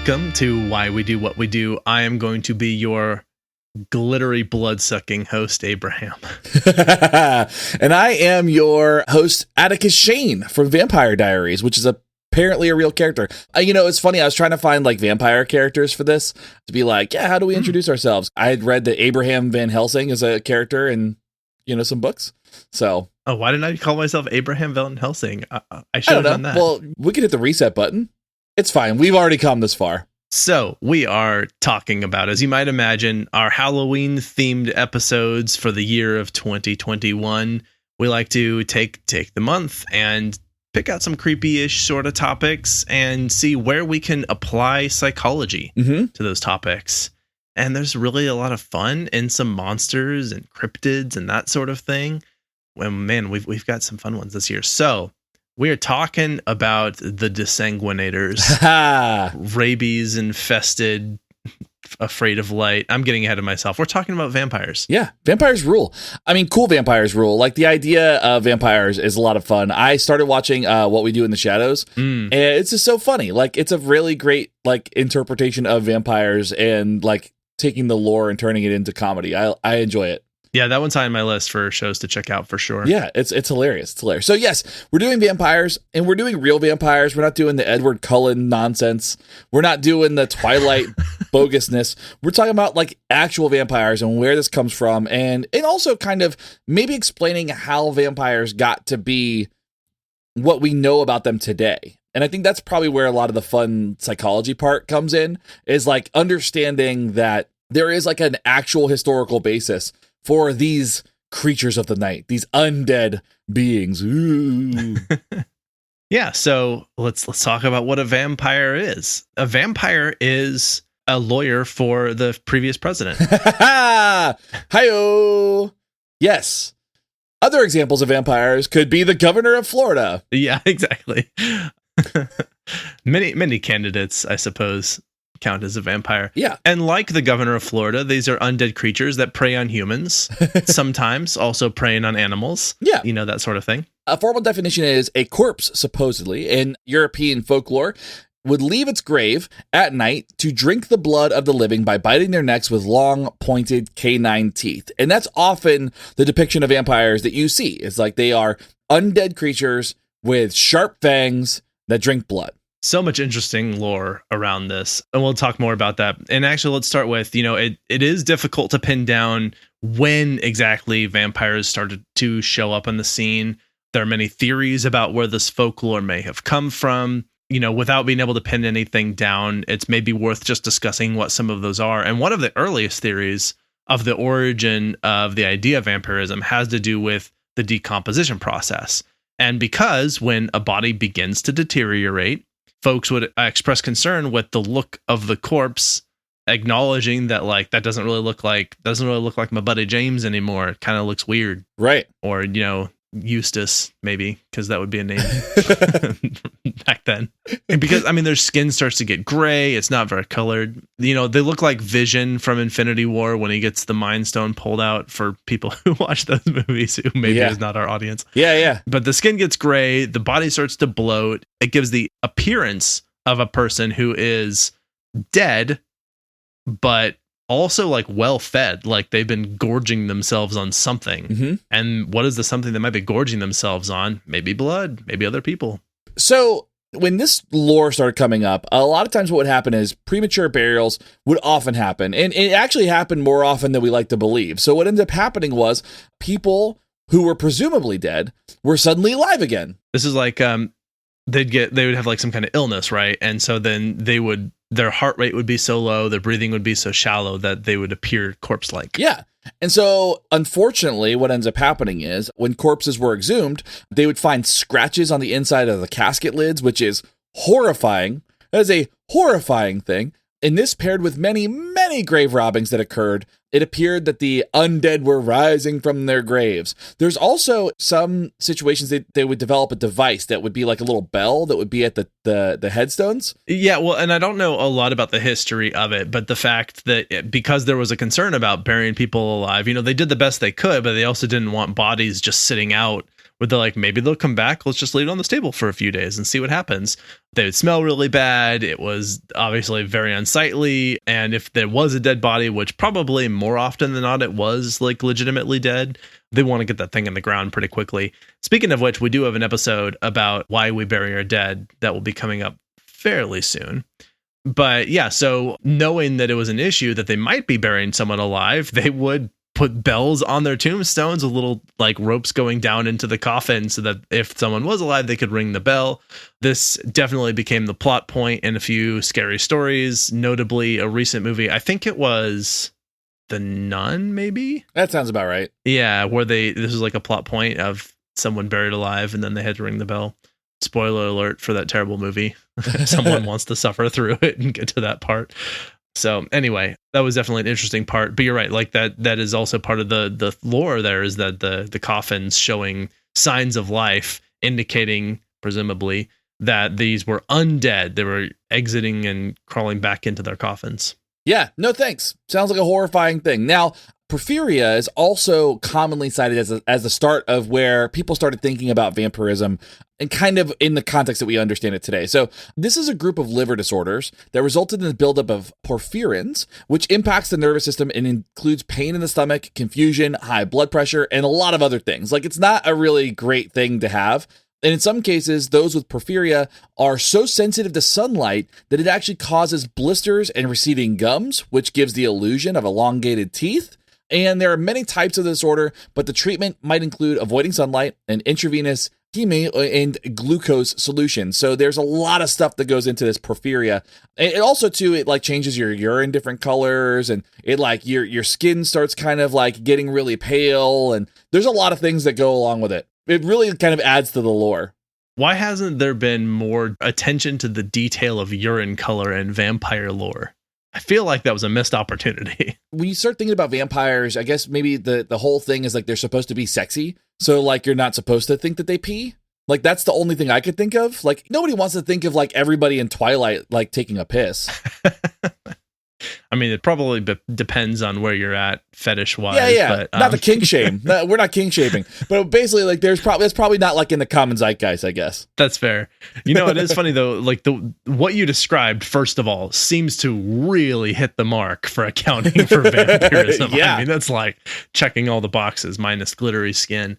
Welcome to Why We Do What We Do. I am going to be your glittery blood-sucking host, Abraham. And I am your host, Atticus Shane from Vampire Diaries, which is apparently a real character. It's funny. I was trying to find like vampire characters for this to be like, yeah, how do we introduce ourselves? I had read that Abraham Van Helsing is a character in, some books. So. Oh, why didn't I call myself Abraham Van Helsing? I should have done that. Well, we could hit the reset button. It's fine. We've already come this far. So we are talking about, as you might imagine, our Halloween-themed episodes for the year of 2021. We like to take the month and pick out some creepy-ish sort of topics and see where we can apply psychology to those topics. And there's really a lot of fun in some monsters and cryptids and that sort of thing. Well, man, we've got some fun ones this year. So we are talking about the Desanguinators, rabies-infested, afraid of light. I'm getting ahead of myself. We're talking about vampires. Yeah, vampires rule. I mean, cool vampires rule. Like, the idea of vampires is a lot of fun. I started watching What We Do in the Shadows, and it's just so funny. Like, it's a really great, like, interpretation of vampires and, like, taking the lore and turning it into comedy. I enjoy it. Yeah, that one's high on my list for shows to check out for sure. Yeah, it's hilarious. It's hilarious. So yes, we're doing vampires, and we're doing real vampires. We're not doing the Edward Cullen nonsense. We're not doing the Twilight bogusness. We're talking about like actual vampires and where this comes from, and also kind of maybe explaining how vampires got to be what we know about them today. And I think that's probably where a lot of the fun psychology part comes in, is like understanding that there is like an actual historical basis for these creatures of the night, these undead beings. Ooh. Yeah, so let's talk about what a vampire is. A vampire is a lawyer for the previous president. Hi-oh! Yes. Other examples of vampires could be the governor of Florida. Yeah, exactly. Many candidates, I suppose, count as a vampire. Yeah. And like the governor of Florida, these are undead creatures that prey on humans, sometimes also preying on animals. Yeah. That sort of thing. A formal definition is a corpse, supposedly, in European folklore, would leave its grave at night to drink the blood of the living by biting their necks with long, pointed canine teeth. And that's often the depiction of vampires that you see. It's like they are undead creatures with sharp fangs that drink blood. So much interesting lore around this, and we'll talk more about that. And actually, let's start with, it is difficult to pin down when exactly vampires started to show up on the scene. There are many theories about where this folklore may have come from. Without being able to pin anything down, it's maybe worth just discussing what some of those are. And one of the earliest theories of the origin of the idea of vampirism has to do with the decomposition process. And because when a body begins to deteriorate, folks would express concern with the look of the corpse, acknowledging that like that doesn't really look like my buddy James anymore. It kind of looks weird, right? Or Eustace, maybe, because that would be a name back then. And because their skin starts to get gray, it's not very colored. They look like Vision from Infinity War when he gets the Mind Stone pulled out, for people who watch those movies who maybe is not our audience. Yeah. But the skin gets gray, the body starts to bloat. It gives the appearance of a person who is dead, but also like well fed, like they've been gorging themselves on something. And what is the something that might be gorging themselves on? Maybe blood, maybe other people. So when this lore started coming up, a lot of times what would happen is premature burials would often happen, and it actually happened more often than we like to believe. So what ended up happening was people who were presumably dead were suddenly alive again. This is like they would have like some kind of illness, right? And so then their heart rate would be so low, their breathing would be so shallow that they would appear corpse-like. Yeah. And so, unfortunately, what ends up happening is when corpses were exhumed, they would find scratches on the inside of the casket lids, which is horrifying. That is a horrifying thing. And this paired with many, many grave robbings that occurred, it appeared that the undead were rising from their graves. There's also some situations that they would develop a device that would be like a little bell that would be at the headstones. Yeah, well, and I don't know a lot about the history of it, but the fact that because there was a concern about burying people alive, they did the best they could, but they also didn't want bodies just sitting out where they're like, maybe they'll come back. Let's just leave it on this table for a few days and see what happens. They would smell really bad. It was obviously very unsightly. And if there was a dead body, which probably more often than not, it was like legitimately dead, they want to get that thing in the ground pretty quickly. Speaking of which, we do have an episode about why we bury our dead that will be coming up fairly soon. But yeah, so knowing that it was an issue that they might be burying someone alive, they would put bells on their tombstones with little like ropes going down into the coffin so that if someone was alive, they could ring the bell. This definitely became the plot point in a few scary stories, notably a recent movie. I think it was The Nun, maybe? That sounds about right. Yeah, where this was like a plot point of someone buried alive and then they had to ring the bell. Spoiler alert for that terrible movie. Someone wants to suffer through it and get to that part. So anyway, that was definitely an interesting part. But you're right, like that is also part of the lore there, is that the coffins showing signs of life, indicating presumably that these were undead. They were exiting and crawling back into their coffins. Yeah, no thanks. Sounds like a horrifying thing. Now, Porphyria is also commonly cited as the start of where people started thinking about vampirism, and kind of in the context that we understand it today. So this is a group of liver disorders that resulted in the buildup of porphyrins, which impacts the nervous system and includes pain in the stomach, confusion, high blood pressure, and a lot of other things. Like, it's not a really great thing to have. And in some cases, those with porphyria are so sensitive to sunlight that it actually causes blisters and receding gums, which gives the illusion of elongated teeth. And there are many types of the disorder, but the treatment might include avoiding sunlight and intravenous chemo and glucose solution. So there's a lot of stuff that goes into this porphyria. And it also, too, it like changes your urine different colors, and it like your skin starts kind of like getting really pale. And there's a lot of things that go along with it. It really kind of adds to the lore. Why hasn't there been more attention to the detail of urine color in vampire lore? I feel like that was a missed opportunity. When you start thinking about vampires, I guess maybe the whole thing is like they're supposed to be sexy. So like you're not supposed to think that they pee. Like that's the only thing I could think of. Like nobody wants to think of like everybody in Twilight like taking a piss. I mean, it probably depends on where you're at fetish-wise. Yeah. But, not the kink shame. No, we're not kink shaming. But basically, like, that's probably not like in the common zeitgeist, I guess. That's fair. You know, it is funny though. Like what you described, first of all, seems to really hit the mark for accounting for vampirism. Yeah. I mean, that's like checking all the boxes minus glittery skin.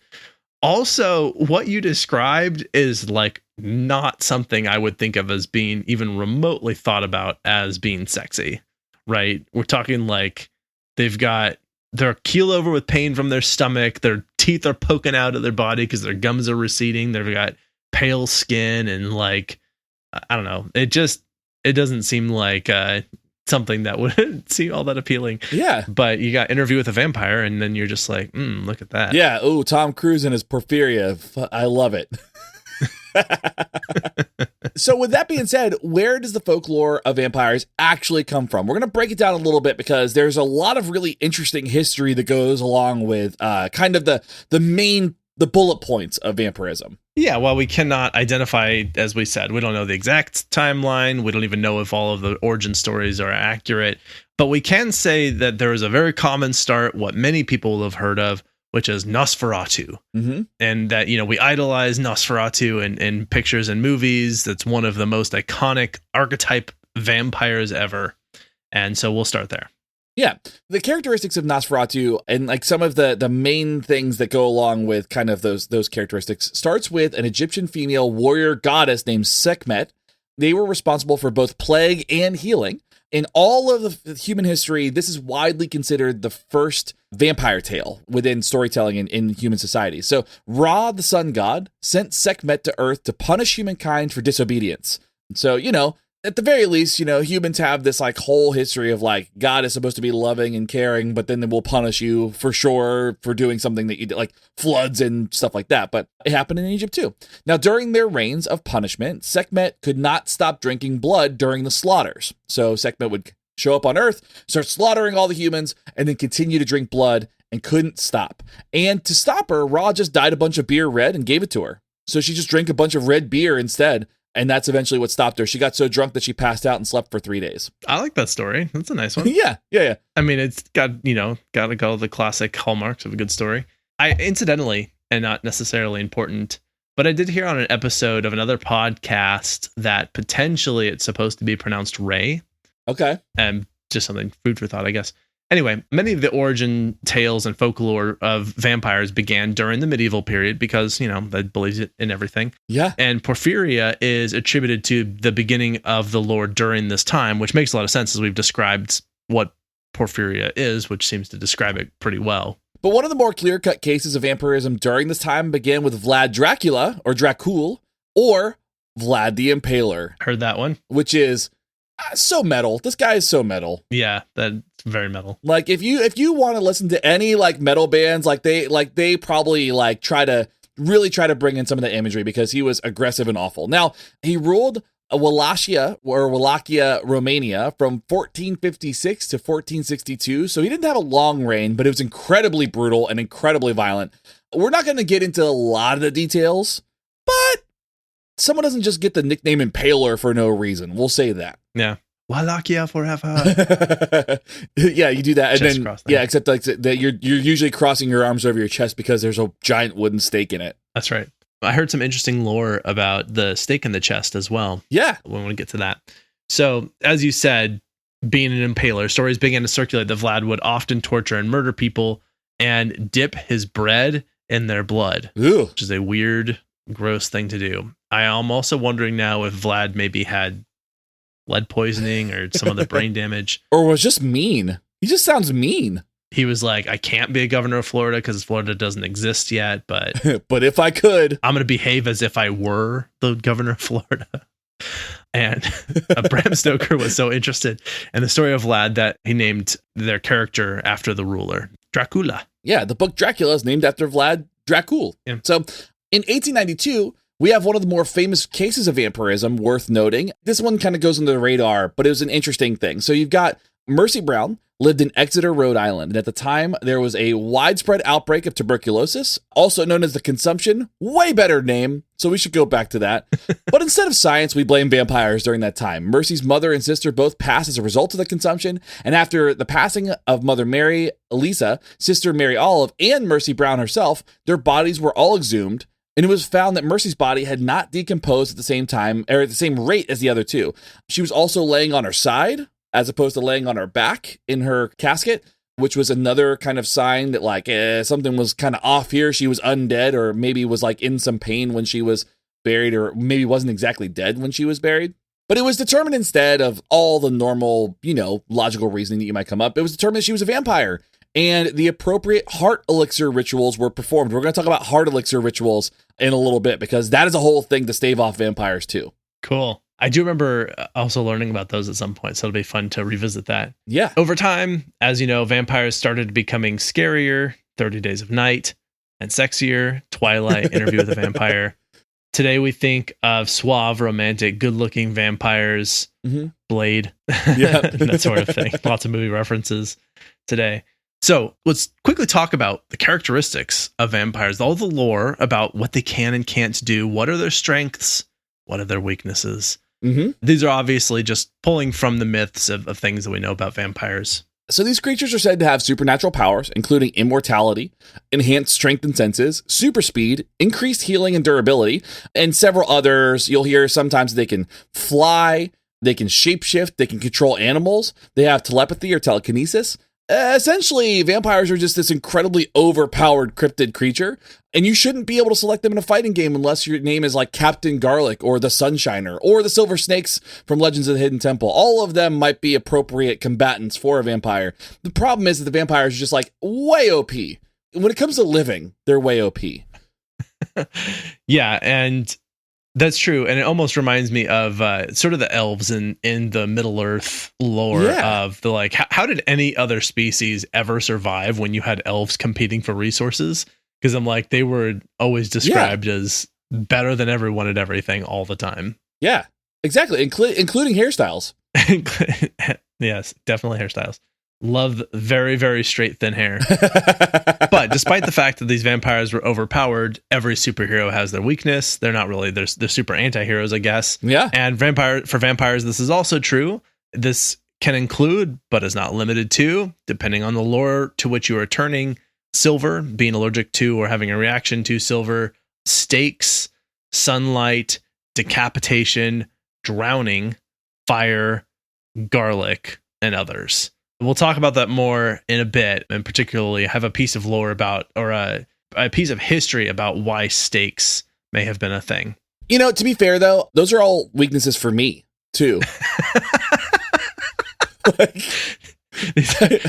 Also, what you described is like not something I would think of as being even remotely thought about as being sexy. Right? We're talking like they're keel over with pain from their stomach. Their teeth are poking out of their body because their gums are receding. They've got pale skin and like, I don't know. It doesn't seem like something that would seem all that appealing. Yeah. But you got Interview with a Vampire and then you're just like, look at that. Yeah. Oh, Tom Cruise and his porphyria. I love it. So with that being said, where does the folklore of vampires actually come from? We're going to break it down a little bit because there's a lot of really interesting history that goes along with kind of the bullet points of vampirism. Yeah, well, we cannot identify, as we said, we don't know the exact timeline. We don't even know if all of the origin stories are accurate. But we can say that there is a very common start, what many people have heard of, which is Nosferatu. Mm-hmm. And that, you know, we idolize Nosferatu in pictures and movies. That's one of the most iconic archetype vampires ever. And so we'll start there. Yeah. The characteristics of Nosferatu and like some of the main things that go along with kind of those characteristics starts with an Egyptian female warrior goddess named Sekhmet. They were responsible for both plague and healing. In all of the human history, this is widely considered the first vampire tale within storytelling in human society. So Ra, the sun god, sent Sekhmet to Earth to punish humankind for disobedience. So, you know, at the very least, you know, humans have this like whole history of like God is supposed to be loving and caring, but then they will punish you for sure for doing something that you did, like floods and stuff like that. But it happened in Egypt too. Now, during their reigns of punishment, Sekhmet could not stop drinking blood during the slaughters. So Sekhmet would show up on Earth, start slaughtering all the humans, and then continue to drink blood and couldn't stop. And to stop her, Ra just dyed a bunch of beer red and gave it to her. So she just drank a bunch of red beer instead. And that's eventually what stopped her. She got so drunk that she passed out and slept for 3 days. I like that story. That's a nice one. Yeah. I mean, it's got to go the classic hallmarks of a good story. Incidentally, and not necessarily important. But I did hear on an episode of another podcast that potentially it's supposed to be pronounced Ray. Okay. And just something, food for thought, I guess. Anyway, many of the origin tales and folklore of vampires began during the medieval period because, they believed it in everything. Yeah. And Porphyria is attributed to the beginning of the lore during this time, which makes a lot of sense as we've described what Porphyria is, which seems to describe it pretty well. But one of the more clear-cut cases of vampirism during this time began with Vlad Dracula, or Dracul, or Vlad the Impaler. Heard that one. Which is so metal. This guy is so metal. Yeah, that's very metal. Like if you want to listen to any like metal bands, they probably try to bring in some of the imagery because he was aggressive and awful. Now, he ruled Wallachia, Romania from 1456 to 1462. So he didn't have a long reign, but it was incredibly brutal and incredibly violent. We're not going to get into a lot of the details, but someone doesn't just get the nickname Impaler for no reason. We'll say that. Yeah. Wallachia forever. Yeah, you do that. And chest then, cross yeah, except that you're usually crossing your arms over your chest because there's a giant wooden stake in it. That's right. I heard some interesting lore about the stake in the chest as well. Yeah. We want to get to that. So, as you said, being an impaler, stories began to circulate that Vlad would often torture and murder people and dip his bread in their blood, Ooh. which is a weird, gross thing to do. I am also wondering now if Vlad maybe had lead poisoning or some other brain damage. Or was just mean. He just sounds mean. He was like, I can't be a governor of Florida because Florida doesn't exist yet, but but if I could, I'm going to behave as if I were the governor of Florida. And Bram Stoker was so interested in the story of Vlad that he named their character after the ruler, Dracula. Yeah, the book Dracula is named after Vlad Dracul. Yeah. So in 1892, we have one of the more famous cases of vampirism worth noting. This one kind of goes under the radar, but it was an interesting thing. So you've got Mercy Brown, lived in Exeter, Rhode Island. And at the time, there was a widespread outbreak of tuberculosis, also known as the consumption. Way better name, so we should go back to that. But instead of science, we blame vampires during that time. Mercy's mother and sister both passed as a result of the consumption. And after the passing of Mother Mary Elisa, Sister Mary Olive, and Mercy Brown herself, their bodies were all exhumed. And it was found that Mercy's body had not decomposed at the same time, or at the same rate as the other two. She was also laying on her side, as opposed to laying on her back in her casket, which was another kind of sign that something was kind of off here. She was undead, or maybe was in some pain when she was buried, or maybe wasn't exactly dead when she was buried. But it was determined instead of all the normal, logical reasoning that you might come up. It was determined that she was a vampire, and the appropriate heart elixir rituals were performed. We're going to talk about heart elixir rituals in a little bit, because that is a whole thing to stave off vampires too. Cool. I do remember also learning about those at some point, so it'll be fun to revisit that. Yeah. Over time, as you know, vampires started becoming scarier, 30 Days of Night, and sexier, Twilight, Interview with a Vampire. Today we think of suave, romantic, good-looking vampires, Blade, that sort of thing. Lots of movie references today. So let's quickly talk about the characteristics of vampires, all the lore about what they can and can't do. What are their strengths? What are their weaknesses? These are obviously just pulling from the myths of things that we know about vampires. So these creatures are said to have supernatural powers, including immortality, enhanced strength and senses, super speed, increased healing and durability, and several others. You'll hear sometimes they can fly, they can shapeshift, they can control animals, they have telepathy or telekinesis. Essentially, vampires are just this incredibly overpowered cryptid creature, and you shouldn't be able to select them in a fighting game unless your name is like Captain Garlic or the Sunshiner or the Silver Snakes from Legends of the Hidden Temple. All of them might be appropriate combatants for a vampire. The problem is that the vampires are just way OP. When it comes to living, they're way OP. Yeah, and that's true, and it almost reminds me of sort of the elves in the Middle Earth lore of the how did any other species ever survive when you had elves competing for resources? Because I'm they were always described as better than everyone at everything all the time. Yeah, exactly, including hairstyles. Yes, definitely hairstyles. Love very, very straight, thin hair. But despite the fact that these vampires were overpowered, every superhero has their weakness. They're not really, they're super anti-heroes, I guess. Yeah. And for vampires, this is also true. This can include, but is not limited to, depending on the lore to which you are turning, silver, being allergic to or having a reaction to silver, stakes, sunlight, decapitation, drowning, fire, garlic, and others. We'll talk about that more in a bit, and particularly have a piece of lore about, or a piece of history about why stakes may have been a thing. You know, to be fair, though, those are all weaknesses for me, too. Like,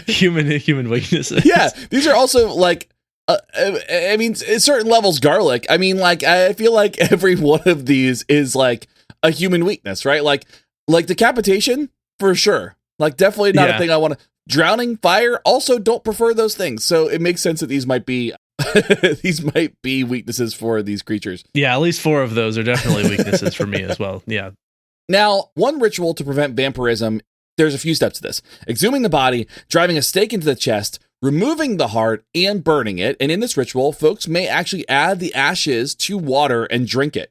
human weaknesses. Yeah, these are also like, I mean, at certain levels, garlic. I mean, like, I feel like every one of these is like a human weakness, right? Like decapitation, for sure. Like, definitely not a thing I want to. Drowning, fire, also don't prefer those things. So it makes sense that these might be weaknesses for these creatures. Yeah, at least 4 of those are definitely weaknesses for me as well. Yeah. Now, one ritual to prevent vampirism, there's a few steps to this. Exhuming the body, driving a stake into the chest, removing the heart, and burning it. And in this ritual, folks may actually add the ashes to water and drink it.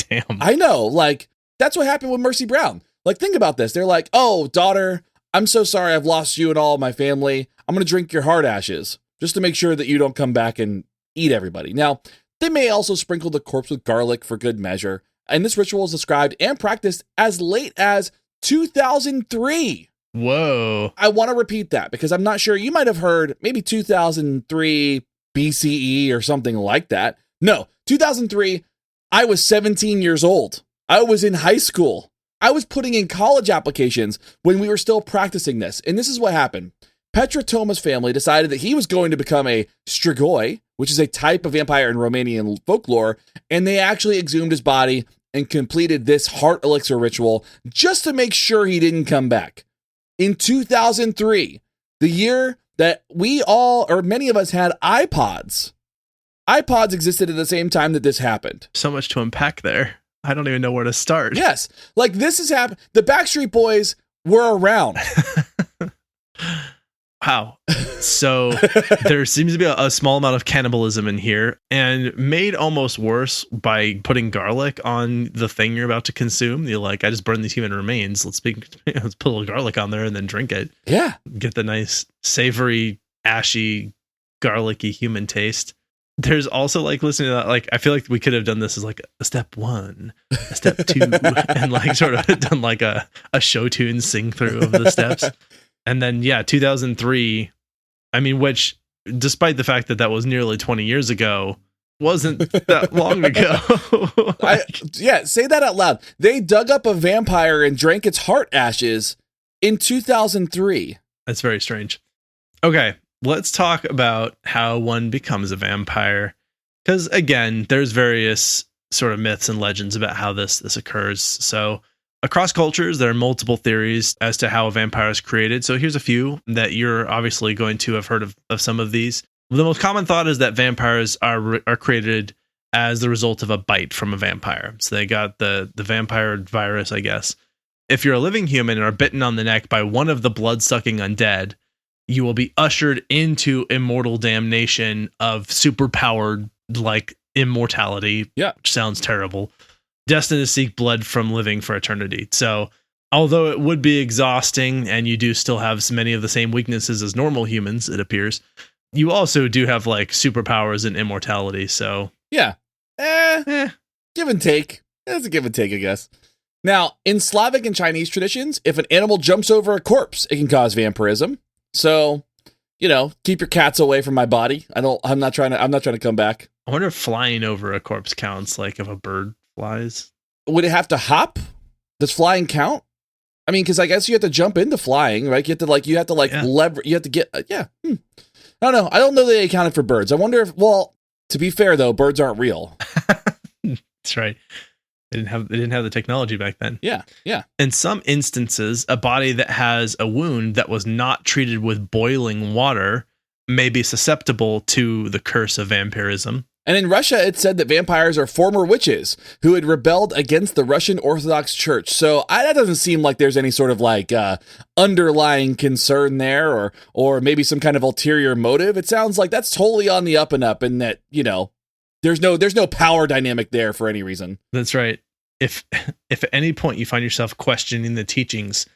Damn. I know, like, that's what happened with Mercy Brown. Like, think about this. They're like, oh, daughter, I'm so sorry I've lost you and all of my family. I'm going to drink your heart ashes just to make sure that you don't come back and eat everybody. Now, they may also sprinkle the corpse with garlic for good measure. And this ritual is described and practiced as late as 2003. Whoa. I want to repeat that because I'm not sure. You might have heard maybe 2003 BCE or something like that. No, 2003, I was 17 years old. I was in high school. I was putting in college applications when we were still practicing this. And this is what happened. Petra Toma's family decided that he was going to become a strigoi, which is a type of vampire in Romanian folklore, and they actually exhumed his body and completed this heart elixir ritual just to make sure he didn't come back. In 2003, the year that we all, or many of us, had iPods. iPods existed at the same time that this happened. So much to unpack there. I don't even know where to start. Yes. Like, this has happened. The Backstreet Boys were around. Wow. So there seems to be a small amount of cannibalism in here, and made almost worse by putting garlic on the thing you're about to consume. You're like, I just burned these human remains. Let's put a little garlic on there and then drink it. Yeah. Get the nice savory, ashy, garlicky human taste. There's also, like, listening to that, like, I feel like we could have done this as like a step 1, a step 2, and like sort of done like a show tune sing through of the steps. And then, 2003, I mean, which, despite the fact that that was nearly 20 years ago, wasn't that long ago. Say that out loud. They dug up a vampire and drank its heart ashes in 2003. That's very strange. Okay, let's talk about how one becomes a vampire. Because, again, there's various sort of myths and legends about how this occurs. So, across cultures, there are multiple theories as to how a vampire is created. So here's a few that you're obviously going to have heard of some of these. The most common thought is that vampires are created as the result of a bite from a vampire. So they got the vampire virus, I guess. If you're a living human and are bitten on the neck by one of the blood-sucking undead, you will be ushered into immortal damnation of superpowered, like, immortality. Yeah. Which sounds terrible. Destined to seek blood from living for eternity. So, although it would be exhausting and you do still have many of the same weaknesses as normal humans, it appears, you also do have, like, superpowers and immortality. So, yeah. Give and take. It's a give and take, I guess. Now, in Slavic and Chinese traditions, if an animal jumps over a corpse, it can cause vampirism. So, keep your cats away from my body. I'm not trying to come back. I wonder if flying over a corpse counts, like if a bird flies. Would it have to hop? Does flying count? I mean, because I guess you have to jump into flying, right? You have to lever. You have to get. I don't know. I don't know that they accounted for birds. I wonder if. Well, to be fair though, birds aren't real. That's right. They didn't have the technology back then. Yeah. In some instances, a body that has a wound that was not treated with boiling water may be susceptible to the curse of vampirism. And in Russia, it said that vampires are former witches who had rebelled against the Russian Orthodox Church. So that doesn't seem like there's any sort of like underlying concern there or maybe some kind of ulterior motive. It sounds like that's totally on the up and up, and that, there's no power dynamic there for any reason. That's right. If at any point you find yourself questioning the teachings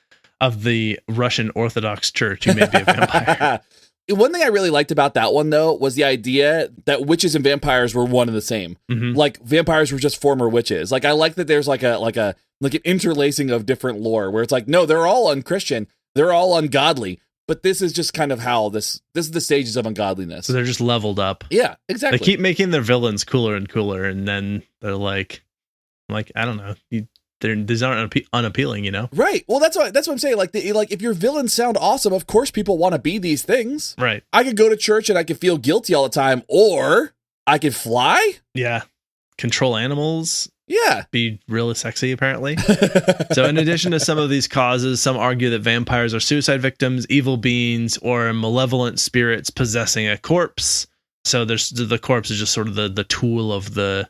of the Russian Orthodox Church, you may be a vampire. One thing I really liked about that one, though, was the idea that witches and vampires were one and the same. Mhm. Like vampires were just former witches. Like I like that there's like an interlacing of different lore where it's like, no, they're all unchristian, they're all ungodly, but this is just kind of how this is the stages of ungodliness. So they're just leveled up. Yeah, exactly. They keep making their villains cooler and cooler, and then they're like I don't know, these aren't unappealing, you know? Right. Well, that's what I'm saying. Like if your villains sound awesome, of course people want to be these things. Right. I could go to church and I could feel guilty all the time, or I could fly. Yeah. Control animals. Yeah. Be really sexy, apparently. So in addition to some of these causes, some argue that vampires are suicide victims, evil beings, or malevolent spirits possessing a corpse. So the corpse is just sort of the tool of the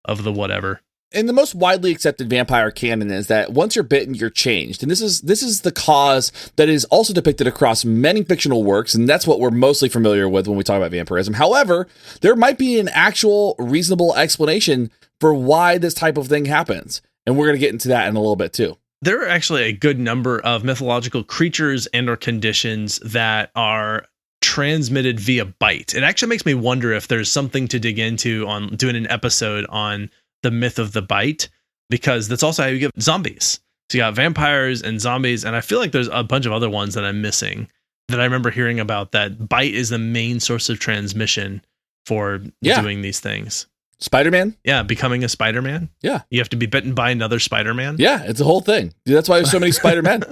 whatever. And the most widely accepted vampire canon is that once you're bitten, you're changed. And this is the cause that is also depicted across many fictional works, and that's what we're mostly familiar with when we talk about vampirism. However, there might be an actual reasonable explanation for why this type of thing happens. And we're going to get into that in a little bit too. There are actually a good number of mythological creatures and or conditions that are transmitted via bite. It actually makes me wonder if there's something to dig into on doing an episode on the myth of the bite, because that's also how you get zombies. So you got vampires and zombies, and I feel like there's a bunch of other ones that I'm missing that I remember hearing about, that bite is the main source of transmission for doing these things. Spider-Man? Yeah, becoming a Spider-Man. Yeah. You have to be bitten by another Spider-Man. Yeah, it's a whole thing. Dude, that's why there's so many Spider-Men.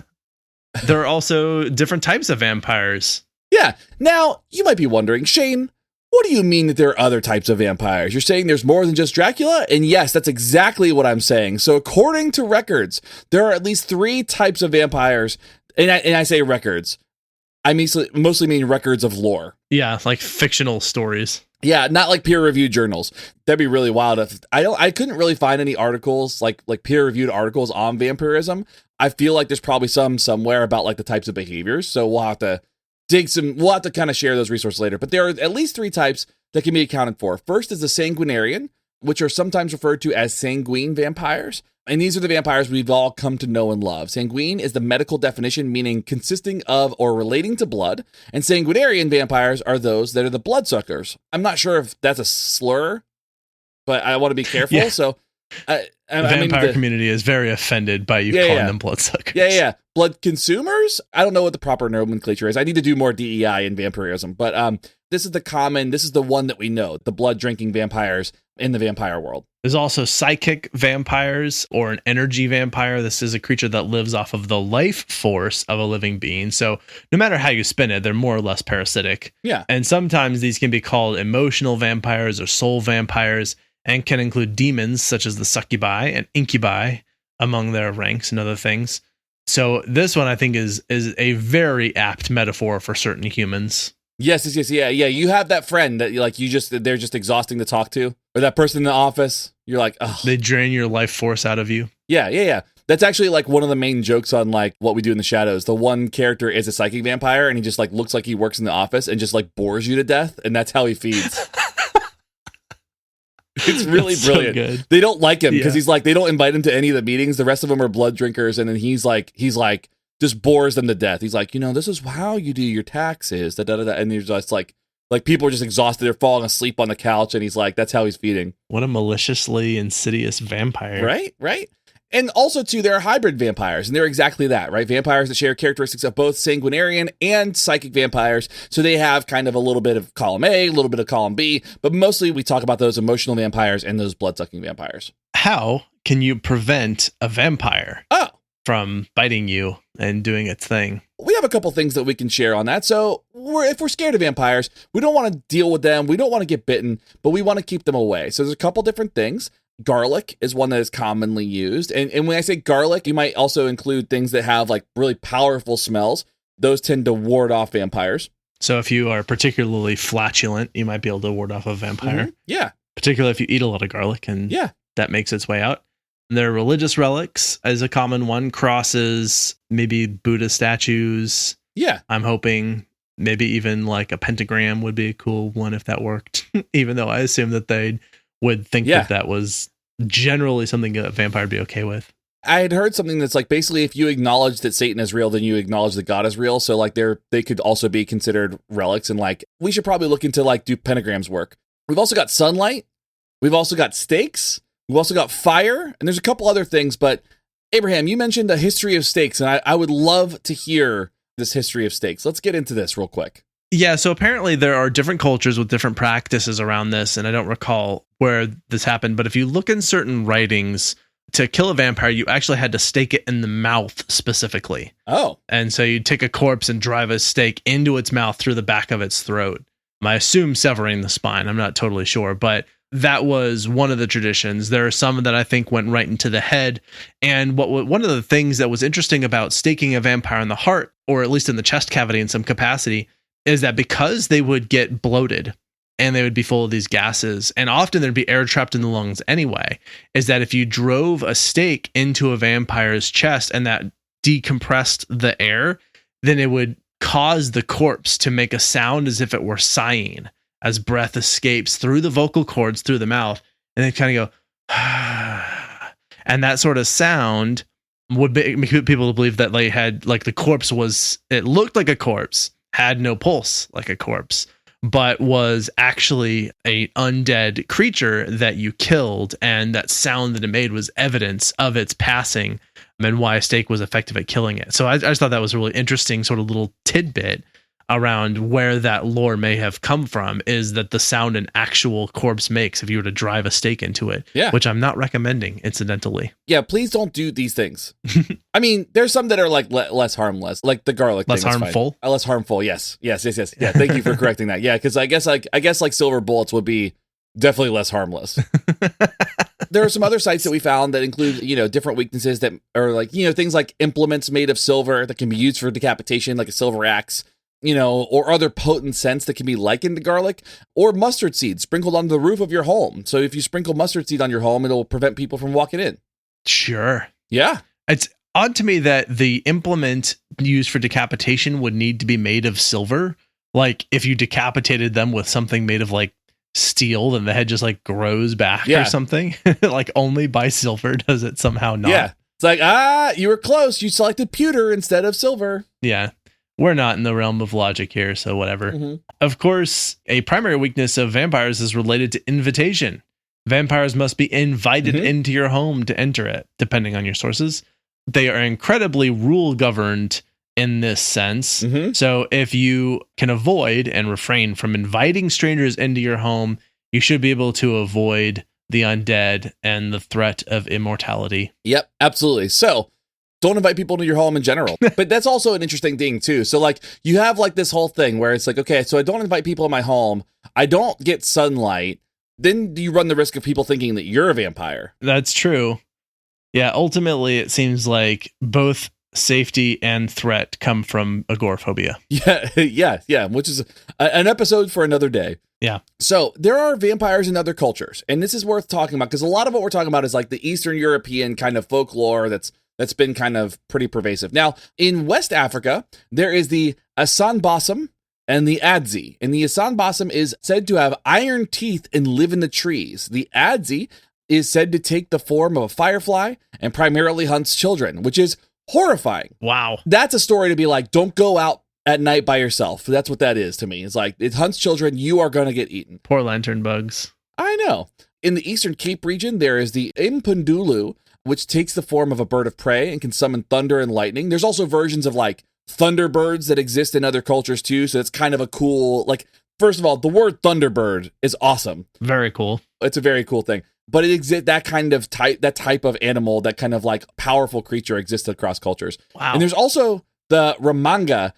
There are also different types of vampires. Yeah. Now, you might be wondering, Shane, what do you mean that there are other types of vampires? You're saying there's more than just Dracula? And yes, that's exactly what I'm saying. So according to records, there are at least 3 types of vampires. And I say records. I mostly mean records of lore. Yeah, like fictional stories. Yeah, not like peer-reviewed journals. That'd be really wild. If I couldn't really find any articles, like peer-reviewed articles on vampirism. I feel like there's probably somewhere about like the types of behaviors. So we'll have to kind of share those resources later. But there are at least 3 types that can be accounted for. First is the sanguinarian, which are sometimes referred to as sanguine vampires. And these are the vampires we've all come to know and love. Sanguine is the medical definition, meaning consisting of or relating to blood. And sanguinarian vampires are those that are the bloodsuckers. I'm not sure if that's a slur, but I want to be careful. Yeah. So the vampire community is very offended by you calling them bloodsuckers. Yeah. Blood consumers? I don't know what the proper nomenclature is. I need to do more DEI in vampirism. But this is the one that we know, the blood drinking vampires in the vampire world. There's also psychic vampires, or an energy vampire. This is a creature that lives off of the life force of a living being. So no matter how you spin it, they're more or less parasitic. Yeah. And sometimes these can be called emotional vampires or soul vampires, and can include demons such as the succubi and incubi among their ranks and other things. So this one I think is a very apt metaphor for certain humans. Yes. Yeah. You have that friend that they're just exhausting to talk to, or that person in the office. You're like, oh, they drain your life force out of you. Yeah. That's actually like one of the main jokes on like What We Do in the Shadows. The one character is a psychic vampire, and he just like looks like he works in the office and just like bores you to death, and that's how he feeds. It's really brilliant. So good. They don't like him because he's like, they don't invite him to any of the meetings. The rest of them are blood drinkers, and then he's like just bores them to death. He's like, this is how you do your taxes. And he's just like people are just exhausted. They're falling asleep on the couch, and he's like, that's how he's feeding. What a maliciously insidious vampire. Right. And also, too, there are hybrid vampires, and they're exactly that, right? Vampires that share characteristics of both sanguinarian and psychic vampires. So they have kind of a little bit of column A, a little bit of column B, but mostly we talk about those emotional vampires and those blood-sucking vampires. How can you prevent a vampire from biting you and doing its thing? We have a couple things that we can share on that. So if we're scared of vampires, we don't want to deal with them. We don't want to get bitten, but we want to keep them away. So there's a couple different things. Garlic is one that is commonly used. And when I say garlic, you might also include things that have like really powerful smells. Those tend to ward off vampires. So if you are particularly flatulent, you might be able to ward off a vampire. Mm-hmm. Yeah. Particularly if you eat a lot of garlic, and that makes its way out. And there are religious relics as a common one. Crosses, maybe Buddha statues. Yeah. I'm hoping maybe even like a pentagram would be a cool one if that worked. Even though I assume that they would think that was generally something a vampire would be okay with. I had heard something that's like basically if you acknowledge that Satan is real, then you acknowledge that God is real. So like they could also be considered relics, and like we should probably look into like do pentagrams work. We've also got sunlight. We've also got stakes. We've also got fire, and there's a couple other things. But Abraham, you mentioned a history of stakes, and I would love to hear this history of stakes. Let's get into this real quick. Yeah, so apparently there are different cultures with different practices around this, and I don't recall where this happened, but if you look in certain writings, to kill a vampire, you actually had to stake it in the mouth specifically. Oh. And so you'd take a corpse and drive a stake into its mouth through the back of its throat. I assume severing the spine. I'm not totally sure, but that was one of the traditions. There are some that I think went right into the head. And one of the things that was interesting about staking a vampire in the heart, or at least in the chest cavity in some capacity, is that because they would get bloated and they would be full of these gases, and often there'd be air trapped in the lungs anyway, is that if you drove a stake into a vampire's chest and that decompressed the air, then it would cause the corpse to make a sound as if it were sighing as breath escapes through the vocal cords, through the mouth, and they kind of go, and that sort of sound would make people believe that they had, like, the corpse was, it looked like a corpse, had no pulse like a corpse, but was actually a undead creature that you killed, and that sound that it made was evidence of its passing and why a stake was effective at killing it. So I just thought that was a really interesting sort of little tidbit around where that lore may have come from, is that the sound an actual corpse makes if you were to drive a stake into it, which I'm not recommending, incidentally. Yeah, please don't do these things. I mean, there's some that are like less harmless, like the garlic less thing. Harmful? Less harmful, yes. Yeah, thank you for correcting that. Yeah, because I guess like silver bullets would be definitely less harmless. There are some other sites that we found that include, different weaknesses that are like, things like implements made of silver that can be used for decapitation, like a silver axe, or other potent scents that can be likened to garlic, or mustard seeds sprinkled on the roof of your home. So if you sprinkle mustard seed on your home, it'll prevent people from walking in. Sure. Yeah. It's odd to me that the implement used for decapitation would need to be made of silver. Like, if you decapitated them with something made of like steel, then the head just like grows back or something. Like, only by silver does it somehow not. Yeah. It's like, you were close. You selected pewter instead of silver. Yeah. We're not in the realm of logic here, so whatever. Mm-hmm. Of course, a primary weakness of vampires is related to invitation. Vampires must be invited into your home to enter it, depending on your sources. They are incredibly rule governed in this sense. Mm-hmm. So if you can avoid and refrain from inviting strangers into your home, you should be able to avoid the undead and the threat of immortality. Yep, absolutely. So don't invite people into your home in general. But that's also an interesting thing too. So like you have like this whole thing where it's like, okay, so I don't invite people in my home. I don't get sunlight. Then you run the risk of people thinking that you're a vampire. That's true. Yeah, ultimately it seems like both safety and threat come from agoraphobia. Yeah, which is an episode for another day. Yeah. So there are vampires in other cultures, and this is worth talking about because a lot of what we're talking about is like the Eastern European kind of folklore that's been kind of pretty pervasive. Now, in West Africa, there is the Assemblage and the Adzi. And the Assemblage is said to have iron teeth and live in the trees. The Adzi is said to take the form of a firefly and primarily hunts children, which is horrifying. Wow. That's a story to be like, don't go out at night by yourself. That's what that is to me. It's like, it hunts children, you are going to get eaten. Poor lantern bugs. I know. In the Eastern Cape region, there is the Impundulu, which takes the form of a bird of prey and can summon thunder and lightning. There's also versions of like thunderbirds that exist in other cultures too. So it's kind of a cool, like, first of all, the word thunderbird is awesome. Very cool. It's a very cool thing. But it exists, that type of animal, that kind of like powerful creature exists across cultures. Wow. And there's also the Ramonga,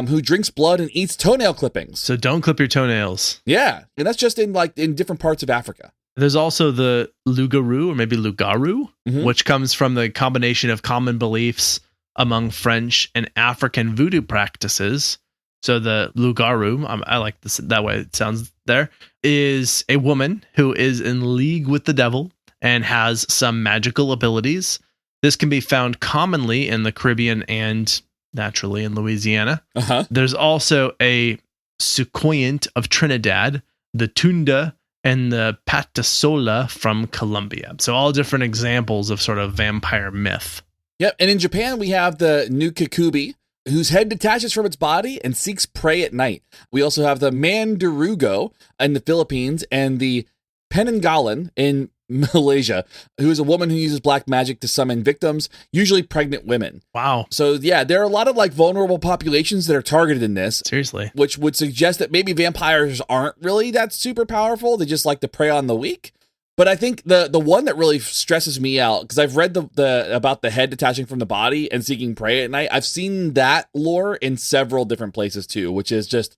who drinks blood and eats toenail clippings. So don't clip your toenails. Yeah. And that's just in different parts of Africa. There's also the Lugaru, or maybe Lugaru, which comes from the combination of common beliefs among French and African voodoo practices. So the Lugaru, I like this that way it sounds there, is a woman who is in league with the devil and has some magical abilities. This can be found commonly in the Caribbean and naturally in Louisiana. There's also a Sequoiant of Trinidad, the Tunda and the Patasola from Colombia. So all different examples of sort of vampire myth. Yep. And in Japan, we have the Nukakubi, whose head detaches from its body and seeks prey at night. We also have the Mandarugo in the Philippines and the Penanggalan in Malaysia, who is a woman who uses black magic to summon victims, usually pregnant women. Wow. So yeah, there are a lot of like vulnerable populations that are targeted in this. Seriously. Which would suggest that maybe vampires aren't really that super powerful. They just like to prey on the weak. But I think the one that really stresses me out, because I've read the about the head detaching from the body and seeking prey at night. I've seen that lore in several different places too, which is just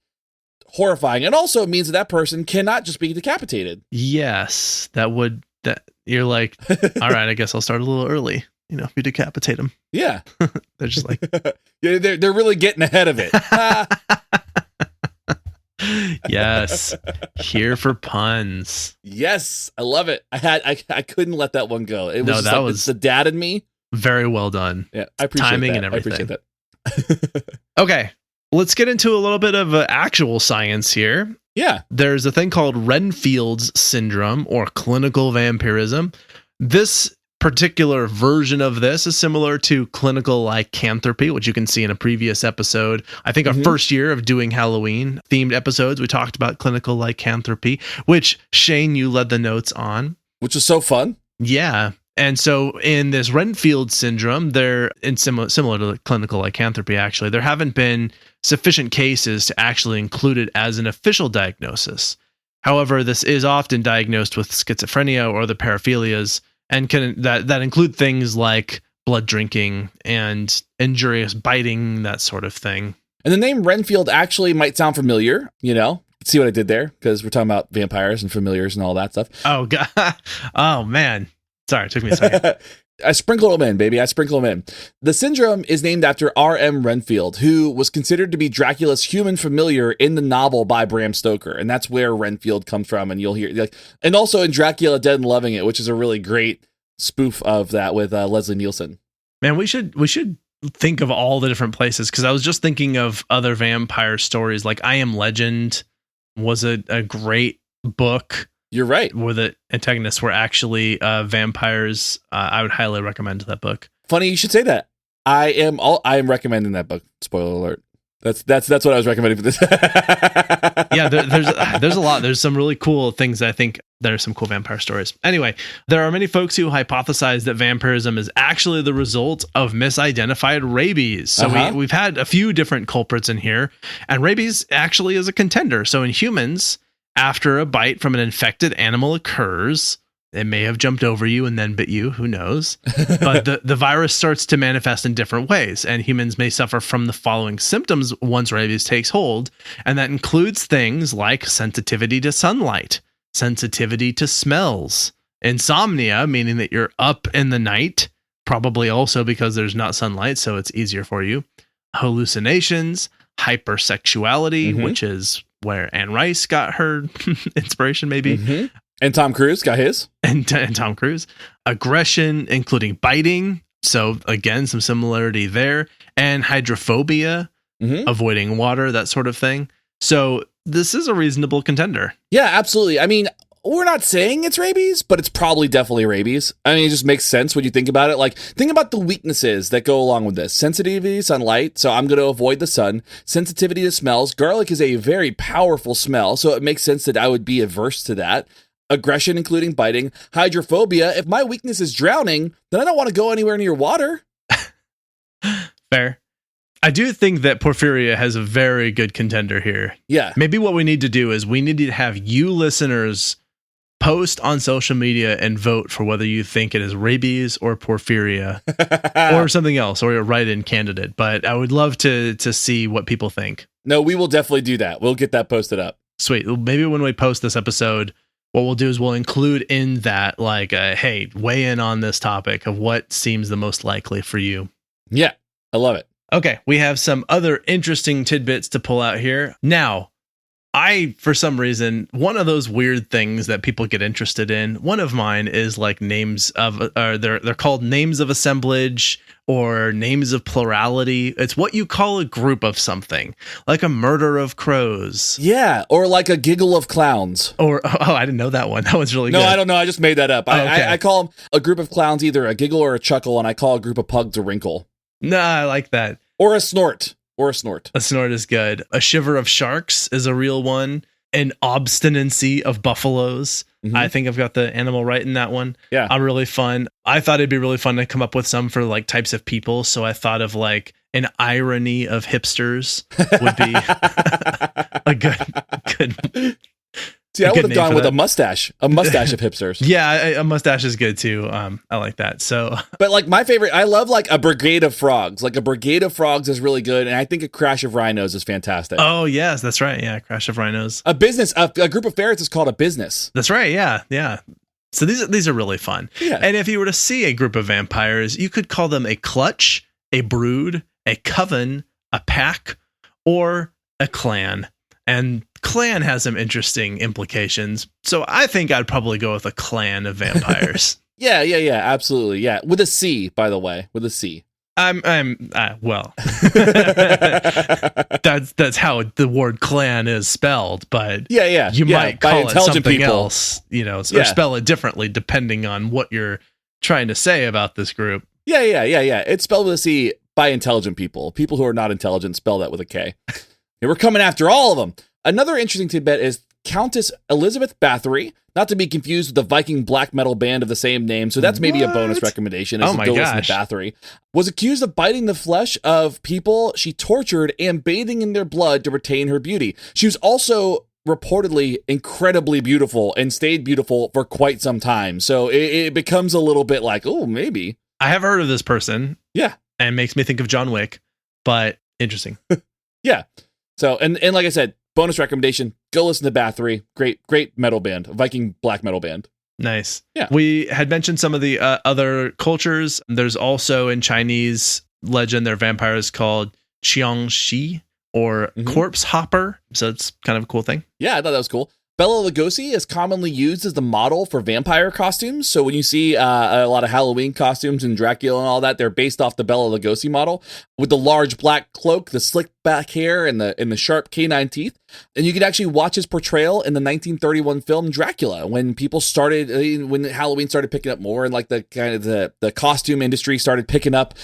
horrifying. And also means that person cannot just be decapitated. Yes, that you're like, all right, I guess I'll start a little early. You know, if you decapitate them. Yeah. They're just like, yeah, they're really getting ahead of it. yes. Here for puns. Yes. I love it. I couldn't let that one go. It was it's the dad in me. Very well done. Yeah. I appreciate timing that. and everything. I appreciate that. Okay. Let's get into a little bit of actual science here. Yeah. There's a thing called Renfield's syndrome or clinical vampirism. This particular version of this is similar to clinical lycanthropy, which you can see in a previous episode. I think our first year of doing Halloween themed episodes, we talked about clinical lycanthropy, which Shane, you led the notes on. Which was so fun. Yeah. And so in this Renfield syndrome, similar to clinical lycanthropy, actually, there haven't been sufficient cases to actually include it as an official diagnosis. However, this is often diagnosed with schizophrenia or the paraphilias, and that include things like blood drinking and injurious biting, that sort of thing. And the name Renfield actually might sound familiar, you know? See what I did there? Because we're talking about vampires and familiars and all that stuff. Oh, God. Oh, man. Sorry, it took me a second. I sprinkle them in, baby. I sprinkle them in. The syndrome is named after R.M. Renfield, who was considered to be Dracula's human familiar in the novel by Bram Stoker. And that's where Renfield comes from. And you'll hear, and also in Dracula Dead and Loving It, which is a really great spoof of that with Leslie Nielsen. Man, we should think of all the different places, because I was just thinking of other vampire stories. Like I Am Legend was a great book. You're right. Where the antagonists were actually vampires. I would highly recommend that book. Funny you should say that. I am recommending that book. Spoiler alert. That's what I was recommending for this. Yeah, there's a lot. There's some really cool things. I think there are some cool vampire stories. Anyway, there are many folks who hypothesize that vampirism is actually the result of misidentified rabies. So we've had a few different culprits in here, and rabies actually is a contender. So in humans, after a bite from an infected animal occurs, it may have jumped over you and then bit you, who knows? But the virus starts to manifest in different ways, and humans may suffer from the following symptoms once rabies takes hold, and that includes things like sensitivity to sunlight, sensitivity to smells, insomnia, meaning that you're up in the night, probably also because there's not sunlight, so it's easier for you, hallucinations, hypersexuality, which is where Anne Rice got her inspiration, maybe. And Tom Cruise got his. And Tom Cruise. Aggression, including biting. So again, some similarity there. And hydrophobia, avoiding water, that sort of thing. So this is a reasonable contender. Yeah, absolutely. I mean, we're not saying it's rabies, but it's probably definitely rabies. I mean, it just makes sense when you think about it. Like, think about the weaknesses that go along with this. Sensitivity to sunlight, so I'm going to avoid the sun. Sensitivity to smells. Garlic is a very powerful smell, so it makes sense that I would be averse to that. Aggression, including biting. Hydrophobia. If my weakness is drowning, then I don't want to go anywhere near water. Fair. I do think that Porphyria has a very good contender here. Yeah. Maybe what we need to do is we need to have you listeners post on social media and vote for whether you think it is rabies or porphyria or something else, or a write-in candidate. But I would love to see what people think. No, we will definitely do that. We'll get that posted up. Sweet. Maybe when we post this episode, what we'll do is we'll include in that, like, hey, weigh in on this topic of what seems the most likely for you. Yeah, I love it. Okay, we have some other interesting tidbits to pull out here. Now, For some reason, one of those weird things that people get interested in, one of mine is like names of, they're called names of assemblage or names of plurality. It's what you call a group of something, like a murder of crows. Yeah, or like a giggle of clowns. Or, oh, I didn't know that one. That one's really good. No, I don't know. I just made that up. Okay. I call them a group of clowns either a giggle or a chuckle, and I call a group of pugs a wrinkle. No, I like that. Or a snort. A snort is good. A shiver of sharks is a real one. An obstinacy of buffaloes. Mm-hmm. I think I've got the animal right in that one. Yeah. Really fun. I thought it'd be really fun to come up with some for like types of people. So I thought of like an irony of hipsters would be a good. See, I would have gone with a mustache of hipsters. Yeah, a mustache is good too. I like that. So, but like my favorite, I love like a brigade of frogs. Like a brigade of frogs is really good, and I think a crash of rhinos is fantastic. Oh yes, that's right. Yeah, crash of rhinos. A group of ferrets is called a business. That's right. Yeah. So these are really fun. Yeah. And if you were to see a group of vampires, you could call them a clutch, a brood, a coven, a pack, or a clan. And clan has some interesting implications. So I think I'd probably go with a clan of vampires. Yeah, absolutely. Yeah. With a C, by the way, with a C. Well, that's how the word clan is spelled, but you might call it something else, or spell it differently depending on what you're trying to say about this group. Yeah. It's spelled with a C by intelligent people. People who are not intelligent spell that with a K. And we're coming after all of them. Another interesting tidbit is Countess Elizabeth Bathory, not to be confused with the Viking black metal band of the same name, so that's maybe a bonus recommendation. Oh my gosh. Listen to Bathory. Was accused of biting the flesh of people she tortured and bathing in their blood to retain her beauty. She was also reportedly incredibly beautiful and stayed beautiful for quite some time. So it becomes a little bit like, oh, maybe. I have heard of this person. Yeah. And it makes me think of John Wick, but interesting. Yeah. So, and like I said, bonus recommendation, go listen to Bathory. Great metal band, Viking black metal band. Nice. Yeah. We had mentioned some of the other cultures. There's also in Chinese legend, there are vampires called Qiangxi or corpse hopper. So it's kind of a cool thing. Yeah, I thought that was cool. Bela Lugosi is commonly used as the model for vampire costumes. So when you see a lot of Halloween costumes and Dracula and all that, they're based off the Bela Lugosi model with the large black cloak, the slick back hair, and the sharp canine teeth. And you can actually watch his portrayal in the 1931 film Dracula when Halloween started picking up more and like the kind of the costume industry started picking up.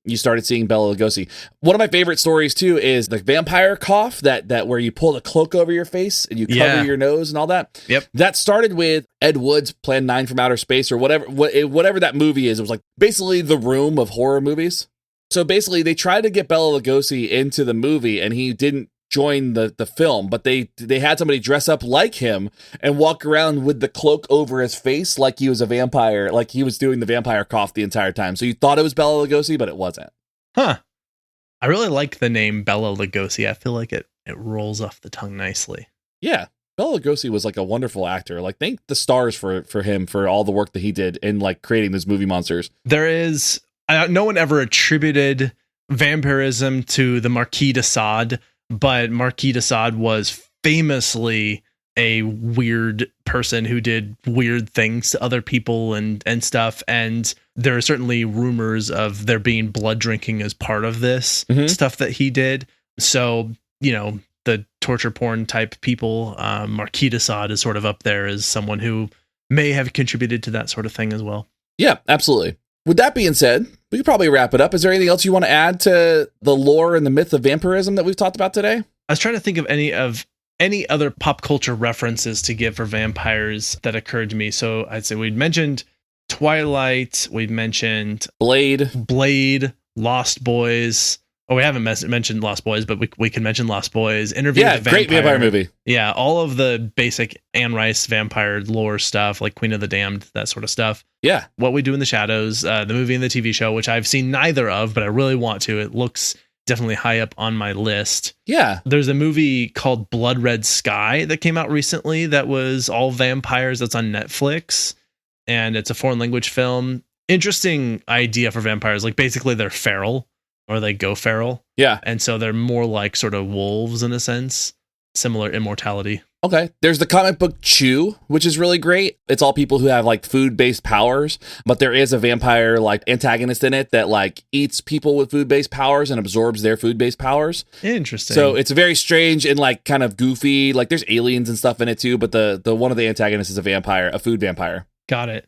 You started seeing Bela Lugosi. One of my favorite stories too is the vampire cough that where you pull the cloak over your face and you cover your nose and all that. Yep. That started with Ed Wood's Plan 9 from Outer Space or whatever that movie is. It was like basically The Room of horror movies. So basically they tried to get Bela Lugosi into the movie and he didn't join the film, but they had somebody dress up like him and walk around with the cloak over his face like he was a vampire, like he was doing the vampire cough the entire time. So you thought it was Bela Lugosi, but it wasn't. Huh. I really like the name Bela Lugosi. I feel like it rolls off the tongue nicely. Yeah. Bela Lugosi was like a wonderful actor. Like thank the stars for him for all the work that he did in like creating those movie monsters. There is no one ever attributed vampirism to the Marquis de Sade, but Marquis de Sade was famously a weird person who did weird things to other people and stuff. And there are certainly rumors of there being blood drinking as part of this stuff that he did. So, the torture porn type people, Marquis de Sade is sort of up there as someone who may have contributed to that sort of thing as well. Yeah, absolutely. With that being said, we could probably wrap it up. Is there anything else you want to add to the lore and the myth of vampirism that we've talked about today? I was trying to think of any other pop culture references to give for vampires that occurred to me. So I'd say we'd mentioned Twilight, we've mentioned Blade, Lost Boys. Oh, we haven't mentioned Lost Boys, but we can mention Lost Boys. Interview with the Vampire. Great vampire movie. Yeah, all of the basic Anne Rice vampire lore stuff, like Queen of the Damned, that sort of stuff. Yeah. What We Do in the Shadows, the movie and the TV show, which I've seen neither of, but I really want to. It looks definitely high up on my list. Yeah. There's a movie called Blood Red Sky that came out recently that was all vampires. That's on Netflix, and it's a foreign language film. Interesting idea for vampires. Like basically they're feral, or they go feral. Yeah. And so they're more like sort of wolves in a sense. similar immortality. Okay. There's the comic book Chew, which is really great. It's all people who have like food-based powers, but there is a vampire like antagonist in it that like eats people with food-based powers and absorbs their food-based powers. Interesting. So it's very strange and like kind of goofy. Like there's aliens and stuff in it too, but the one of the antagonists is a vampire, a food vampire. Got it.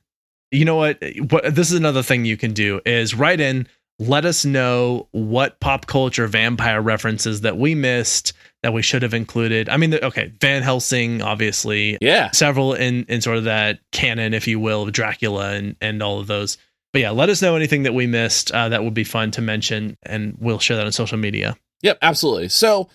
You know what? This is another thing you can do is write in, let us know what pop culture vampire references that we missed that we should have included. I mean, okay, Van Helsing, obviously. Yeah. Several in sort of that canon, if you will, of Dracula and all of those. But yeah, let us know anything that we missed that would be fun to mention, and we'll share that on social media. Yep, absolutely. So,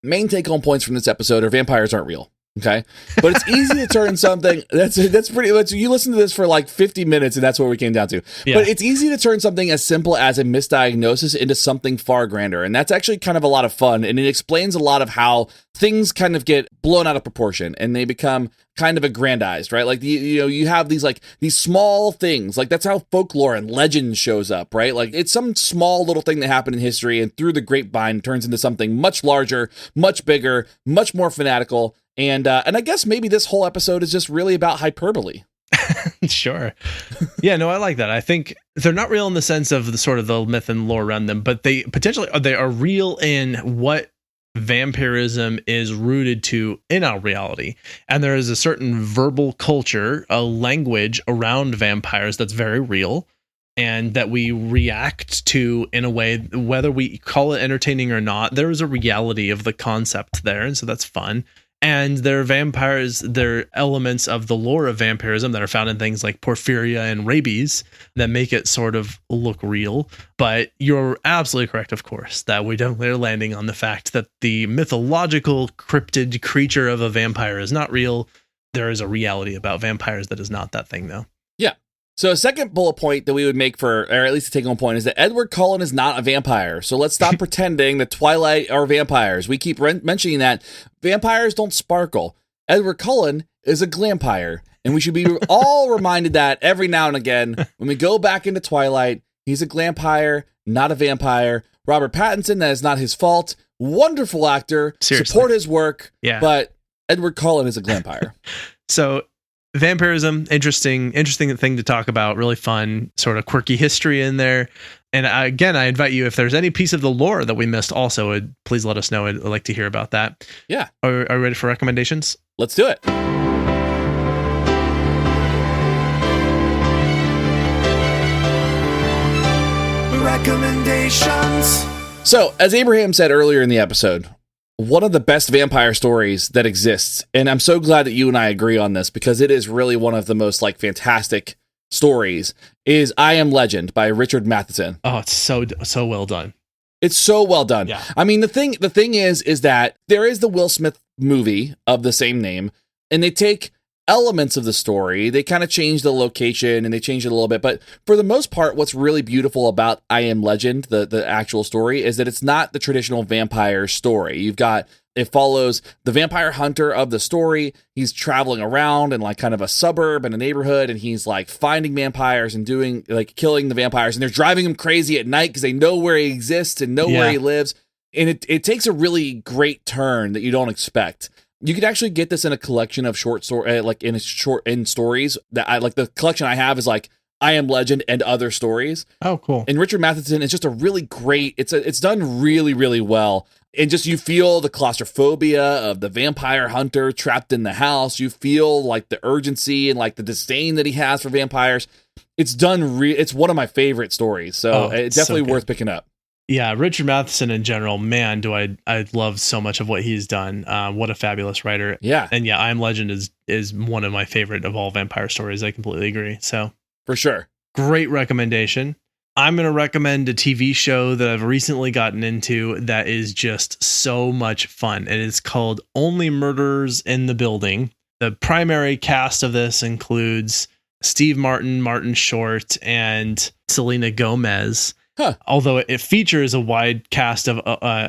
main take-home points from this episode are vampires aren't real. Okay, but it's easy to turn something that's pretty much, you listen to this for like 50 minutes and that's what we came down to. Yeah. But it's easy to turn something as simple as a misdiagnosis into something far grander, and that's actually kind of a lot of fun, and it explains a lot of how things kind of get blown out of proportion and they become kind of aggrandized, right? Like you have these small things, like that's how folklore and legend shows up, right? Like it's some small little thing that happened in history and through the grapevine turns into something much larger, much bigger, much more fanatical. And I guess maybe this whole episode is just really about hyperbole. Sure. Yeah, no, I like that. I think they're not real in the sense of the sort of the myth and lore around them, but they are real in what vampirism is rooted to in our reality. And there is a certain verbal culture, a language around vampires that's very real and that we react to in a way, whether we call it entertaining or not. There is a reality of the concept there, and so that's fun. And there are vampires, there are elements of the lore of vampirism that are found in things like porphyria and rabies that make it sort of look real. But you're absolutely correct, of course, that we definitely are landing on the fact that the mythological cryptid creature of a vampire is not real. There is a reality about vampires that is not that thing, though. Yeah. So a second bullet point that we would make for, or at least a take-home point, is that Edward Cullen is not a vampire. So let's stop pretending that Twilight are vampires. We keep mentioning that vampires don't sparkle. Edward Cullen is a glampire. And we should be all reminded that every now and again, when we go back into Twilight, he's a glampire, not a vampire. Robert Pattinson, that is not his fault. Wonderful actor. Seriously. Support his work. Yeah. But Edward Cullen is a glampire. So vampirism, interesting thing to talk about. Really fun, sort of quirky history in there. And again, I invite you, if there's any piece of the lore that we missed also, please let us know. I'd like to hear about that. Yeah. Are you ready for recommendations? Let's do it. Recommendations. So, as Abraham said earlier in the episode, one of the best vampire stories that exists, and I'm so glad that you and I agree on this because it is really one of the most like fantastic stories, is I Am Legend by Richard Matheson. Oh, it's so well done. It's so well done. Yeah. I mean, the thing is that there is the Will Smith movie of the same name, and they take elements of the story, they kind of change the location and they change it a little bit, but for the most part, what's really beautiful about I Am Legend, the actual story, is that it's not the traditional vampire story. It follows the vampire hunter of the story. He's traveling around in like kind of a suburb and a neighborhood, and he's like finding vampires and doing like killing the vampires, and they're driving him crazy at night because they know where he exists and know where he lives. And it takes a really great turn that you don't expect. You could actually get this in a collection of short story, like in stories that I like. The collection I have is like I Am Legend and other stories. Oh, cool. And Richard Matheson is just a really great. It's done really, really well. And just you feel the claustrophobia of the vampire hunter trapped in the house. You feel like the urgency and like the disdain that he has for vampires. It's done. It's one of my favorite stories. So it's definitely worth picking up. Yeah, Richard Matheson in general, man, do I love so much of what he's done. What a fabulous writer. Yeah. And yeah, I Am Legend is one of my favorite of all vampire stories. I completely agree. So for sure. Great recommendation. I'm going to recommend a TV show that I've recently gotten into that is just so much fun. And it's called Only Murders in the Building. The primary cast of this includes Steve Martin, Martin Short, and Selena Gomez. Huh. Although it features a wide cast of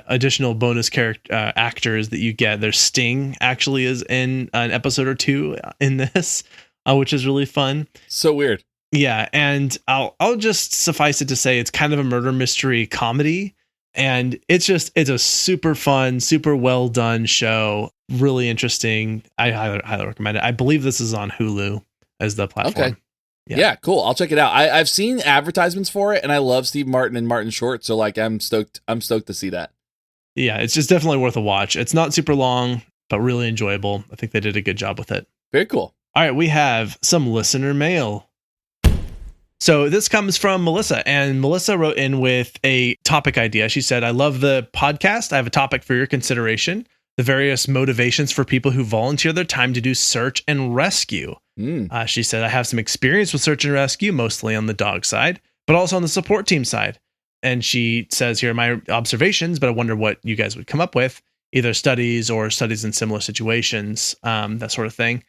additional bonus actors that you get. There's Sting actually is in an episode or two in this, which is really fun. So weird. Yeah, and I'll just suffice it to say it's kind of a murder mystery comedy, And it's a super fun, super well done show. Really interesting. I highly recommend it. I believe this is on Hulu as the platform. Okay. Yeah, cool. I'll check it out. I've seen advertisements for it, and I love Steve Martin and Martin Short, so like I'm stoked to see that. Yeah, it's just definitely worth a watch. It's not super long, but really enjoyable. I think they did a good job with it. Very cool. All right, we have some listener mail. So this comes from Melissa, and Melissa wrote in with a topic idea. She said, I love the podcast. I have a topic for your consideration. The various motivations for people who volunteer their time to do search and rescue. She said, I have some experience with search and rescue, mostly on the dog side, but also on the support team side. And she says, here are my observations, but I wonder what you guys would come up with, either studies or studies in similar situations, that sort of thing,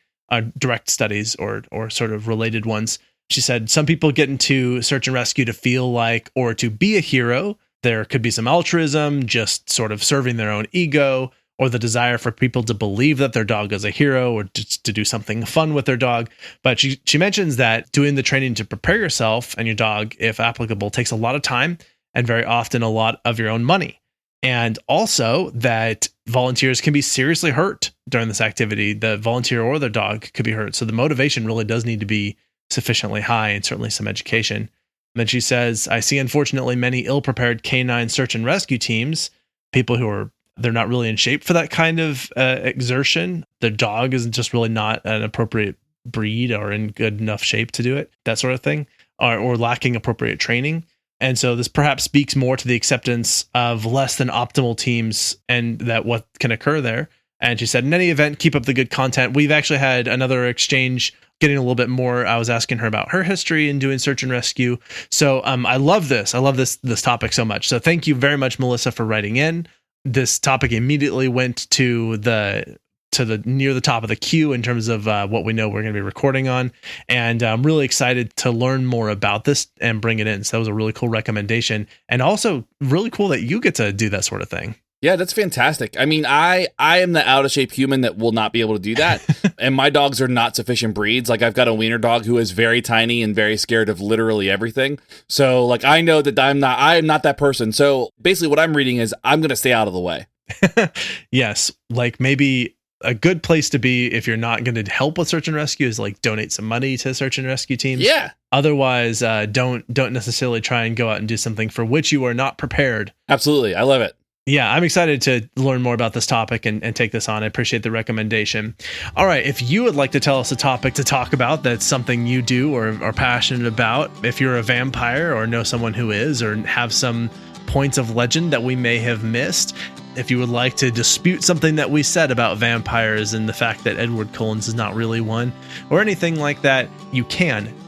direct studies or sort of related ones. She said, some people get into search and rescue to feel like, or to be a hero. There could be some altruism, just sort of serving their own ego, or the desire for people to believe that their dog is a hero, or just to do something fun with their dog. But she mentions that doing the training to prepare yourself and your dog, if applicable, takes a lot of time and very often a lot of your own money. And also that volunteers can be seriously hurt during this activity. The volunteer or their dog could be hurt. So the motivation really does need to be sufficiently high, and certainly some education. And then she says, I see unfortunately many ill-prepared canine search and rescue teams, people who they're not really in shape for that kind of exertion. Their dog is just really not an appropriate breed or in good enough shape to do it, that sort of thing, or lacking appropriate training. And so this perhaps speaks more to the acceptance of less than optimal teams and that what can occur there. And she said, in any event, keep up the good content. We've actually had another exchange getting a little bit more. I was asking her about her history in doing search and rescue. So I love this. I love this topic so much. So thank you very much, Melissa, for writing in. This topic immediately went to the near the top of the queue in terms of what we know we're going to be recording on. And I'm really excited to learn more about this and bring it in. So that was a really cool recommendation, and also really cool that you get to do that sort of thing. Yeah, that's fantastic. I mean, I am the out of shape human that will not be able to do that. And my dogs are not sufficient breeds. Like I've got a wiener dog who is very tiny and very scared of literally everything. So like, I know that I am not that person. So basically what I'm reading is I'm going to stay out of the way. Yes. Like maybe a good place to be if you're not going to help with search and rescue is like donate some money to search and rescue teams. Yeah. Otherwise, don't necessarily try and go out and do something for which you are not prepared. Absolutely. I love it. Yeah, I'm excited to learn more about this topic and take this on. I appreciate the recommendation. All right, if you would like to tell us a topic to talk about that's something you do or are passionate about, if you're a vampire or know someone who is, or have some points of legend that we may have missed, if you would like to dispute something that we said about vampires and the fact that Edward Cullen's is not really one, or anything like that, you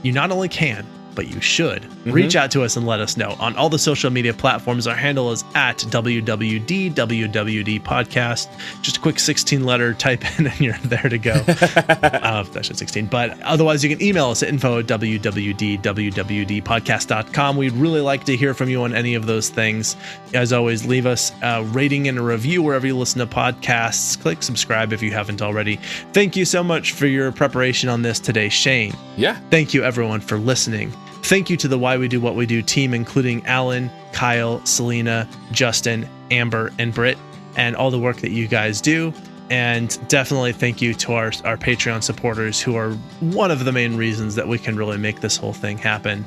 not only can, but you should reach out to us and let us know on all the social media platforms. Our handle is at WWD podcast. Just a quick 16-letter type in and you're there to go. That's just 16. But otherwise, you can email us at info@wwd.wwdpodcast.com. We'd really like to hear from you on any of those things. As always, leave us a rating and a review wherever you listen to podcasts. Click subscribe if you haven't already. Thank you so much for your preparation on this today, Shane. Yeah. Thank you, everyone, for listening. Thank you to the Why We Do What We Do team, including Alan, Kyle, Selena, Justin, Amber, and Britt, and all the work that you guys do. And definitely thank you to our Patreon supporters, who are one of the main reasons that we can really make this whole thing happen.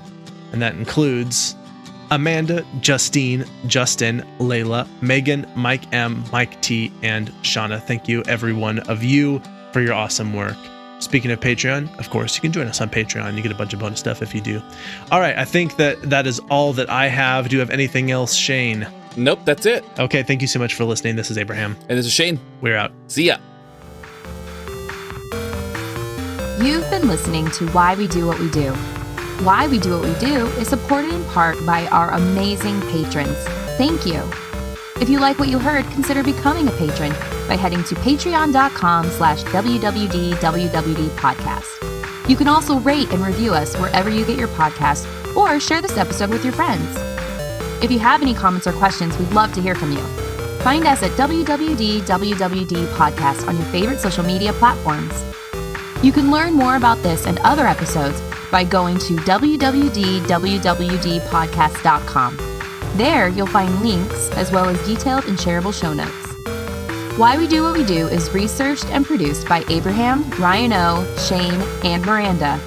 And that includes Amanda, Justine, Justin, Layla, Megan, Mike M, Mike T, and Shauna. Thank you, every one of you, for your awesome work. Speaking of Patreon, of course, you can join us on Patreon. You get a bunch of bonus stuff if you do. All right, I think that is all that I have. Do you have anything else, Shane? Nope, that's it. Okay, thank you so much for listening. This is Abraham. And this is Shane. We're out. See ya. You've been listening to Why We Do What We Do. Why We Do What We Do is supported in part by our amazing patrons. Thank you. If you like what you heard, consider becoming a patron by heading to patreon.com/WWDWWD podcast. You can also rate and review us wherever you get your podcast, or share this episode with your friends. If you have any comments or questions, we'd love to hear from you. Find us at WWDWWD podcast on your favorite social media platforms. You can learn more about this and other episodes by going to WWDWWDpodcast.com. There, you'll find links as well as detailed and shareable show notes. Why We Do What We Do is researched and produced by Abraham, Ryan O, Shane, and Miranda.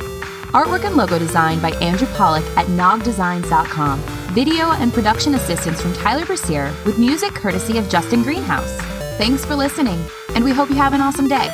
Artwork and logo design by Andrew Pollock at nogdesigns.com. Video and production assistance from Tyler Brasier with music courtesy of Justin Greenhouse. Thanks for listening, and we hope you have an awesome day.